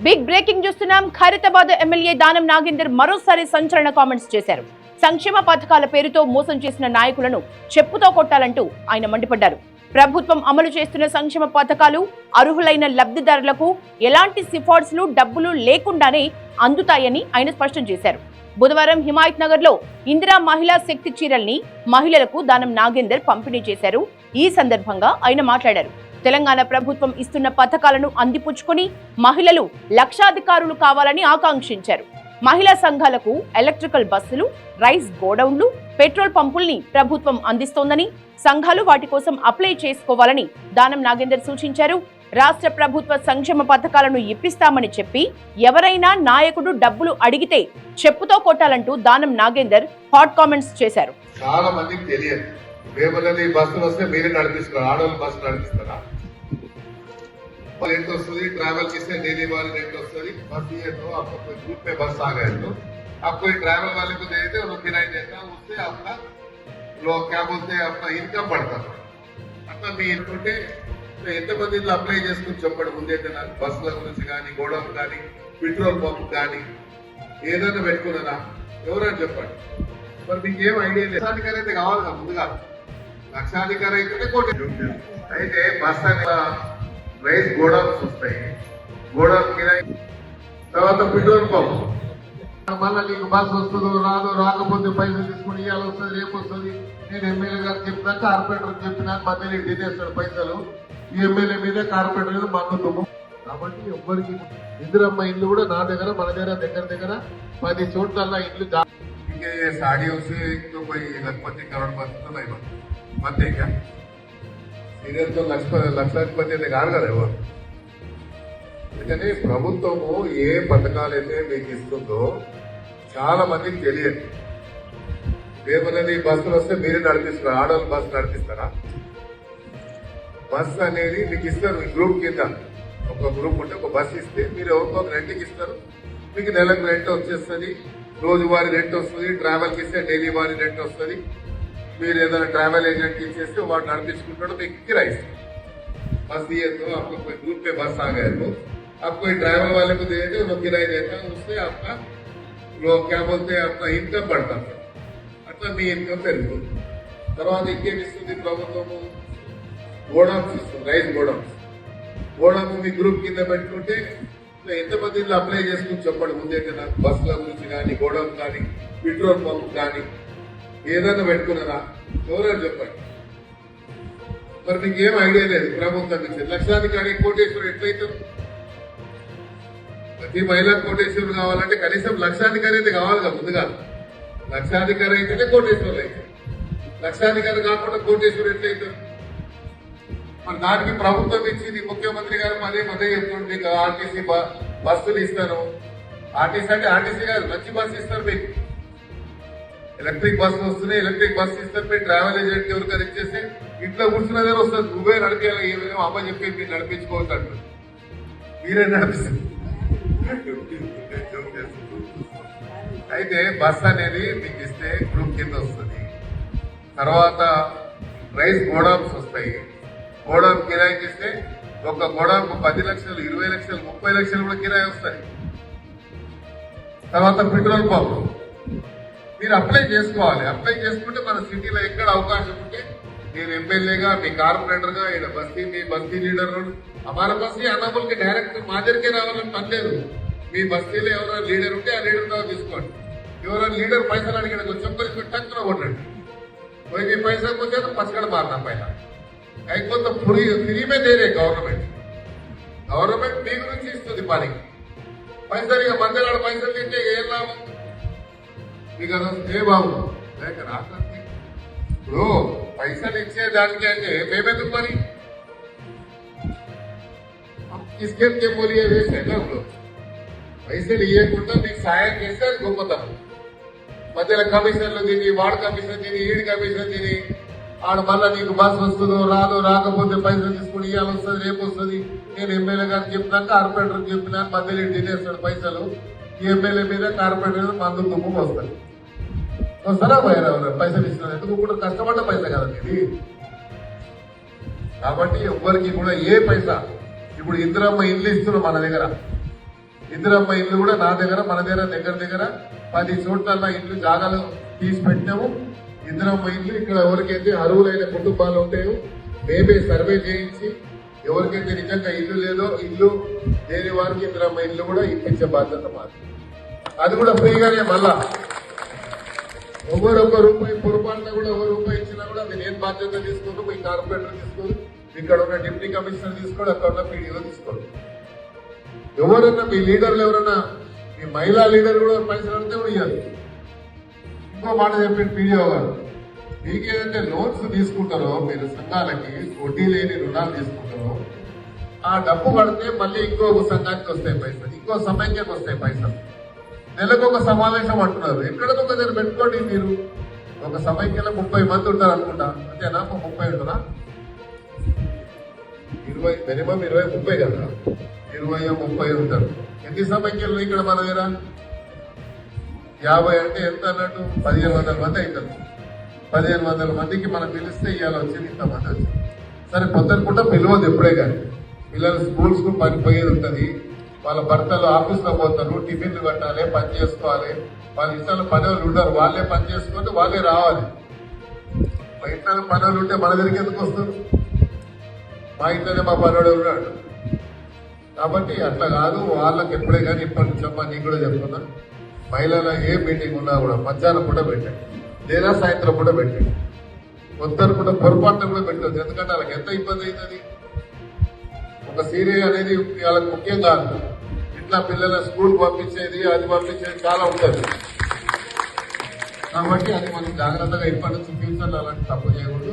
Big breaking చూస్తున్నాం. Khairatabad MLA Danam Nagender మరోసారి సంచలన కామెంట్స్ చేశారు. సంక్షేమ పథకాల పేరుతో మోసం చేసిన నాయకులను చెప్పుతో కొట్టాలంటూ ఆయన మండిపడ్డారు. ప్రభుత్వం అమలు చేస్తున్న సంక్షేమ పథకాలు అర్హులైన లబ్ధిదారులకు ఎలాంటి సిఫార్సులు డబ్బులు లేకుండానే అందుతాయని ఆయన స్పష్టం చేశారు. బుధవారం హిమాయత్ నగర్ లో ఇందిరా మహిళా శక్తి చీరల్ని మహిళలకు దానం నాగేందర్ పంపిణీ చేశారు. ఈ సందర్భంగా ఆయన మాట్లాడారు. తెలంగాణ ప్రభుత్వం ఇస్తున్న పథకాలను అందిపుచ్చుకొని మహిళలు లక్షాధికారులు కావాలని ఆకాంక్షించారు. మహిళా సంఘాలకు ఎలక్ట్రికల్ బస్సులు, రైస్ గోడౌన్లు, పెట్రోల్ పంపుల్ని ప్రభుత్వం అందిస్తోందని, సంఘాలు వాటి కోసం అప్లై చేసుకోవాలని దానం నాగేందర్ సూచించారు. రాష్ట్ర ప్రభుత్వ సంక్షేమ పథకాలను ఇప్పిస్తామని చెప్పి ఎవరైనా నాయకుడు డబ్బులు అడిగితే చెప్పుతో కొట్టాలంటూ దానం నాగేందర్ హాట్ కామెంట్స్ చేశారు. చాలా మందికి తెలియదు. రేపటి బస్సులు వస్తే మీరే నడిపిస్తారు, ఆడవాళ్ళు బస్సు నడిపిస్తారా? रेंट वस्तुदी ट्रैवल किससे डेली वाली रेंट वस्तुदी बस दिए तो आपको कोई ग्रुप में बस आ गए तो आप कोई ट्रैवल वाले को दे देते उन्हें किराया देता, उससे आपका लोग क्या बोलते हैं अपना इनकम बढ़ता था. అట్లా మీ ఇంటుంటే ఎంతమంది అప్లై చేసుకుని చెప్పండి. ముందే బస్సుల గురించి కానీ, గోడౌన్ కానీ, పెట్రోల్ పంప్ కానీ ఏదైనా పెట్టుకున్నారా? ఎవరైనా చెప్పండి. మరి మీకు ఏం ఐడియా లేదు. లక్షాధికారి అయితే కావాలి కదా ముందుగా. లక్షాధికారి అయితేనే కోటి. అయితే బస్ రైస్ గోడౌన్స్ వస్తాయి, గోడౌన్ కిరాయి, తర్వాత పెట్రోల్ పంప్. మళ్ళీ నీకు బస్ వస్తుందో రాదో, రాకపోతే పైసలు తీసుకుని ఇవాళ వస్తుంది, రేపు వస్తుంది. నేను ఎమ్మెల్యే గారు చెప్పినా, కార్పొరేటర్ చెప్పినా మధ్యలో తినేస్తాడు పైసలు. ఈ ఎమ్మెల్యే మీద కార్పొరేటర్ మీద మన్నుతాము. కాబట్టి ఎవ్వరికి ఇందిరమ్మ ఇల్లు కూడా నా దగ్గర, మన దగ్గర దగ్గర 10 చోట్ల ఇల్లు. साड़ियों से तो कोई लखपति करोड़पति तो नहीं बनते क्या? सीरियल तो లక్షాధిపతి అయితే కాదు కదా ఎవరు. అందుకని ప్రభుత్వము ఏ పథకాలు అయితే మీకు ఇస్తుందో చాలా మందికి తెలియదు. రేపటి బస్సులు వస్తే మీరే నడిపిస్తారు, ఆడవాళ్ళు బస్సు నడిపిస్తారా? బస్సు అనేది మీకు ఇస్తారు. మీ గ్రూప్ కింద ఒక గ్రూప్ ఉంటే ఒక బస్సు ఇస్తే మీరు ఎవరికో రెంట్కి ఇస్తారు. మీకు నెలకు రెంట్ వచ్చేస్తుంది, రోజువారీ రెంట్ వస్తుంది. ట్రావెల్కి ఇస్తే డైలీ వారీ రెంట్ వస్తుంది. మీరు ఏదైనా ట్రావెల్ ఏజెంట్కి ఇచ్చేస్తే వాడు నడిపించుకుంటాడు, మీకు కిరాయి ఇస్తారు. बस दिए तो आपको कोई ग्रुप पे बस आ गए तो आप कोई ड्राइवर वाले को दे देते, वो किराया देता, उससे आपका लोग क्या बोलते हैं अपना इनकम बढ़ता था. అట్లా మీ ఇన్కమ్ పెరుగుతుంది. తర్వాత ఇంకేం ఇస్తుంది ప్రభుత్వము? గోడౌన్స్ ఇస్తుంది, రైస్ గోడౌన్స్. గోడౌన్ మీ గ్రూప్ కింద పెట్టుకుంటే ఎంతమంది అప్లై చేసుకుని చెప్పండి. ముందే కదా బస్సుల గురించి కానీ, గోడౌన్ కానీ, పెట్రోల్ పంప్ కానీ ఏదైనా పెట్టుకున్నారా? ఎవరైనా చెప్పండి. మరి మీకు ఏం ఐడియా లేదు. ప్రభుత్వం నుంచి లక్షాధికారి కోటేశ్వరుడు ఎట్లయితారు? ప్రతి మహిళా కోటేశ్వరుడు కావాలంటే కనీసం లక్షాధికారి అయితే కావాలి కదా ముందుగా. లక్షాధికారి అయితేనే కోటేశ్వరులు అవుతారు. లక్షాధికారి కాకుండా కోటేశ్వరుడు ఎట్లయితారు? మరి దానికి ప్రభుత్వం ఇచ్చింది. ముఖ్యమంత్రి గారు పదే చెప్తుంటే మీకు ఆర్టీసీ బస్సులు ఇస్తాను. ఆర్టీసీ అంటే ఆర్టీసీ కాదు, మంచి బస్సు ఇస్తారు మీకు. ఎలక్ట్రిక్ బస్సు వస్తున్నాయి, ఎలక్ట్రిక్ బస్సు ఇస్తారు. మీరు ట్రావెల్ ఏజెంట్ ఎవరికైనా ఇచ్చేస్తే ఇంట్లో కూర్చున్నదే వస్తుంది. నువ్వే నడిపేయాలి. ఏమైనా అమ్మ చెప్పి మీరు నడిపించుకోవద్దు, మీరే నడిపిస్తారు. అయితే బస్ అనేది మీకు ఇస్తే గ్రూప్ కింద వస్తుంది. తర్వాత రైస్ గోడౌన్స్ వస్తాయి. గోడౌన్ కిరాయికి ఇస్తే ఒక గోడౌన్కు 10 లక్షలు, 20 లక్షలు, 30 లక్షలు కూడా కిరాయి వస్తాయి. తర్వాత పెట్రోల్ పంప్ మీరు అప్లై చేసుకోవాలి. అప్లై చేసుకుంటే మన సిటీలో ఎక్కడ అవకాశం ఉంటే నేను ఎమ్మెల్యేగా, మీ కార్పొరేటర్గా, ఇక్కడ మీ బస్తీ లీడర్ हमारा బస్తీ అన్నములకి డైరెక్ట్ మా దగ్గరికే రావాలని పని లేదు. మీ బస్తీలో ఎవరైనా లీడర్ ఉంటే ఆ లీడర్తో తీసుకోండి. ఎవరైనా లీడర్ పైసలు అడిగిన చెప్పని టక్కున కొట్టండి. कोई भी पैसा पूछे तो पचकड़ मारना पहला. कहीं तो फ्री में दे रहे गवर्नमेंट మీ గురించి ఇస్తుంది పని. పైసలు ఇక మందలాడ పైసలు తింటే ఏం లాభం? మీకు ఏ బాబు లేక రాకండి. ఇప్పుడు పైసలు ఇచ్చేదానికి అంటే మేమెందుకు మరి తీసుకెళ్తే పోలియే వేస్తే పైసలు ఇవ్వకుండా మీకు సాయం చేస్తే అది గొప్పతనం. మధ్యలో కమిషన్లు తిని, వాడు కమిషన్ తిని, ఈడి కమిషన్ తిని, ఆడ మళ్ళీ నీకు బస్సు వస్తుందో రాదో, రాకపోతే పైసలు తీసుకుని ఇవాళ వస్తుంది, రేపు వస్తుంది. నేను ఎమ్మెల్యే గారికి చెప్పినా, కార్పొరేటర్ చెప్పినా మధ్యలో తినేస్తాడు పైసలు. ఈ ఎమ్మెల్యే మీద కార్పొరేటర్ మీద మందు దుమ్ము వస్తాయి. వస్తారా పోయారు పైసలు ఇస్తున్నారు? ఎందుకు కూడా కష్టపడ్డ పైసా కదా ఇది. కాబట్టి ఎవ్వరికి కూడా ఏ పైసా ఇప్పుడు ఇందిరమ్మ ఇల్లు ఇస్తున్నాం మన దగ్గర. ఇందిరమ్మ ఇల్లు కూడా నా దగ్గర మన దగ్గర 10 చోట్ల ఇల్లు జాగాలు తీసి పెట్టినాము. ఇందిరమ్మ ఇల్లు ఇక్కడ ఎవరికైతే అర్హులైన కుటుంబాలు ఉంటాయో మేమే సర్వే చేయించి ఎవరికైతే నిజంగా ఇల్లు లేదో ఇల్లు లేని వారికి ఇందిరమ్మ ఇల్లు కూడా ఇప్పించే బాధ్యత మాది. అది కూడా ఫ్రీగానే. మళ్ళా ఒక్క రూపాయి పొరపాటున కూడా రూపాయి ఇచ్చినా కూడా అది నేను బాధ్యత తీసుకోను, మీ కార్పొరేటర్ తీసుకోరు, ఇక్కడ ఉన్న డిప్యూటీ కమిషనర్ తీసుకోడు, అక్కడ ఉన్న పీడీఓ తీసుకోడు. ఎవరన్నా మీ లీడర్లు ఎవరన్నా మీ మహిళా లీడర్ కూడా పైసలు అడితే కూడా ఇవ్వాలి. ఇంకో మాట చెప్పిన పీడీఓ గారు, మీకేదంటే లోన్స్ తీసుకుంటారో మీరు సంఘాలకి వడ్డీ లేని రుణాలు తీసుకుంటారో ఆ డబ్బు పడితే మళ్ళీ ఇంకో సంఘానికి వస్తాయి పైసలు, ఇంకో సమైక్యకు వస్తాయి పైసలు. నెలకు ఒక సమావేశం అంటున్నారు, ఎక్కడో ఒక దగ్గర పెట్టుకోండి. మీరు ఒక సమైక్యలో 30 మంది ఉంటారు అనుకుంటా, అంతేనా? 30 ఉంటారా? 20 మినిమం 20-30 కదా, 20-30 ఉంటారు. ఎన్ని సమైక్యలు ఇక్కడ మన దగ్గర? 50 అంటే ఎంత అన్నట్టు 1500 మంది అవుతారు. 1500 మందికి మనం పిలిస్తే ఇవాళ వచ్చింది ఇంతమంది వచ్చింది. సరే పొద్దునకుంటా పిలవద్దు ఎప్పుడే కానీ, పిల్లలు స్కూల్స్ కు పోయేది ఉంటుంది, వాళ్ళ భర్తలు ఆఫీస్లో పోతారు, టిఫిన్లు కట్టాలి, పని చేసుకోవాలి, వాళ్ళ ఇంట్లో పనులు ఉండరు, వాళ్ళే పని చేసుకుంటే వాళ్ళే రావాలి. మా ఇంట్లో పనులు ఉంటే మన దగ్గరికి ఎందుకు వస్తారు? మా ఇంట్లోనే మా పనుడు ఉన్నాడు. కాబట్టి అట్లా కాదు, వాళ్ళకి ఎప్పుడే కానీ ఇప్పటి నుంచి అమ్మా నీకు కూడా చెప్తున్నా, మహిళల ఏ మీటింగ్ ఉన్నా కూడా మధ్యాహ్నం కూడా పెట్టండి, లేదా సాయంత్రం కూడా పెట్టండి. పొద్దున కూడా పొరపాటున కూడా పెట్టదు, ఎందుకంటే వాళ్ళకి ఎంత ఇబ్బంది అవుతుంది. ఒక సీరియల్ అనేది వాళ్ళకి ముఖ్యం కాదు, ఇట్లా పిల్లల స్కూల్ పంపించేది అది పంపించేది చాలా ఉంటుంది. కాబట్టి అది మనం జాగ్రత్తగా ఇప్పటి నుంచి ఫ్యూచర్లో అలాంటి తప్పు చేయకూడదు.